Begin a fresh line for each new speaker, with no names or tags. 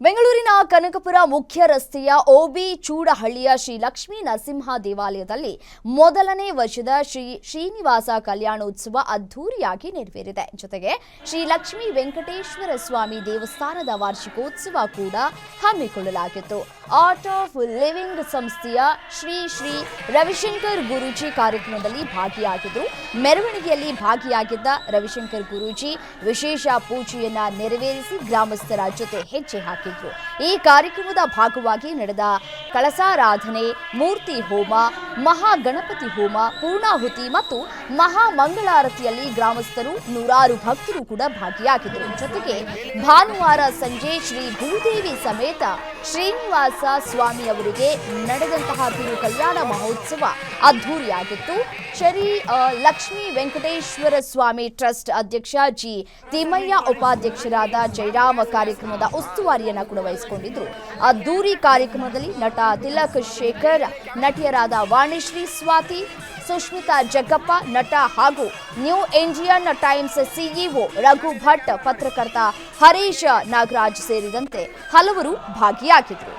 ಬೆಂಗಳೂರಿನ ಕನಕಪುರ ಮುಖ್ಯ ರಸ್ತೆಯ ಓಬಿ ಚೂಡಹಳ್ಳಿಯ ಶ್ರೀ ಲಕ್ಷ್ಮೀ ನರಸಿಂಹ ದೇವಾಲಯದಲ್ಲಿ ಮೊದಲನೇ ವರ್ಷದ ಶ್ರೀ ಶ್ರೀನಿವಾಸ ಕಲ್ಯಾಣೋತ್ಸವ ಅದ್ದೂರಿಯಾಗಿ ನೆರವೇರಿದೆ. ಜೊತೆಗೆ ಶ್ರೀ ಲಕ್ಷ್ಮೀ ವೆಂಕಟೇಶ್ವರ ಸ್ವಾಮಿ ದೇವಸ್ಥಾನದ ವಾರ್ಷಿಕೋತ್ಸವ ಕೂಡ ಹಮ್ಮಿಕೊಳ್ಳಲಾಗಿತ್ತು. ಆರ್ಟ್ ಆಫ್ ಲಿವಿಂಗ್ ಸಂಸ್ಥೆಯ ಶ್ರೀ ಶ್ರೀ ರವಿಶಂಕರ್ ಗುರೂಜಿ ಕಾರ್ಯಕ್ರಮದಲ್ಲಿ ಭಾಗಿಯಾಗಿದ್ದರು. ಮೆರವಣಿಗೆಯಲ್ಲಿ ಭಾಗಿಯಾಗಿದ್ದ ರವಿಶಂಕರ್ ಗುರೂಜಿ ವಿಶೇಷ ಪೂಜೆಯನ್ನ ನೆರವೇರಿಸಿ ಗ್ರಾಮಸ್ಥರ ಜೊತೆ ಹೆಜ್ಜೆ ಹಾಕಿದರು. ಈ ಕಾರ್ಯಕ್ರಮದ ಭಾಗವಾಗಿ ನಡೆದ ಕಳಸಾರಾಧನೆ, ಮೂರ್ತಿ ಹೋಮ, ಮಹಾಗಣಪತಿ ಹೋಮ, ಪೂರ್ಣಾಹುತಿ ಮತ್ತು ಮಹಾಮಂಗಳಾರತಿಯಲ್ಲಿ ಗ್ರಾಮಸ್ಥರು ನೂರಾರು ಭಕ್ತರು ಕೂಡ ಭಾಗಿಯಾಗಿದ್ದರು. ಜೊತೆಗೆ ಭಾನುವಾರ ಸಂಜೆ ಶ್ರೀ ಭೂದೇವಿ ಸಮೇತ ಶ್ರೀನಿವಾಸ ಸ್ವಾಮಿ ಅವರಿಗೆ ನಡೆದಂತಹ ತಿರು ಕಲ್ಯಾಣ ಮಹೋತ್ಸವ ಅದ್ದೂರಿಯಾಗಿತ್ತು. ಶ್ರೀ ಲಕ್ಷ್ಮೀ ವೆಂಕಟೇಶ್ವರ ಸ್ವಾಮಿ ಟ್ರಸ್ಟ್ ಅಧ್ಯಕ್ಷ ಜಿ ತಿಮ್ಮಯ್ಯ, ಉಪಾಧ್ಯಕ್ಷರಾದ ಜಯರಾಮ್ ಕಾರ್ಯಕ್ರಮದ ಉಸ್ತುವಾರಿಯನ್ನು ಕೂಡ ವಹಿಸಿಕೊಂಡಿದ್ರು. ಅದ್ದೂರಿ ಕಾರ್ಯಕ್ರಮದಲ್ಲಿ ನಟ ತಿಲಕ್ ಶೇಖರ್, ನಟಿಯರಾದ ವಾಣಿಶ್ರೀ ಸ್ವಾತಿ, ಸುಷ್ಮಿತಾ ಜಗ್ಗಪ್ಪ, ನಟ ಹಾಗೂ new Indian times CEO Raghu Bhat, ಪತ್ರಕರ್ತ ಹರೀಶ್ ನಾಗರಾಜ್ ಸೇರಿದಂತೆ ಹಲವರು ಭಾಗಿಯಾಗಿದ್ದರು.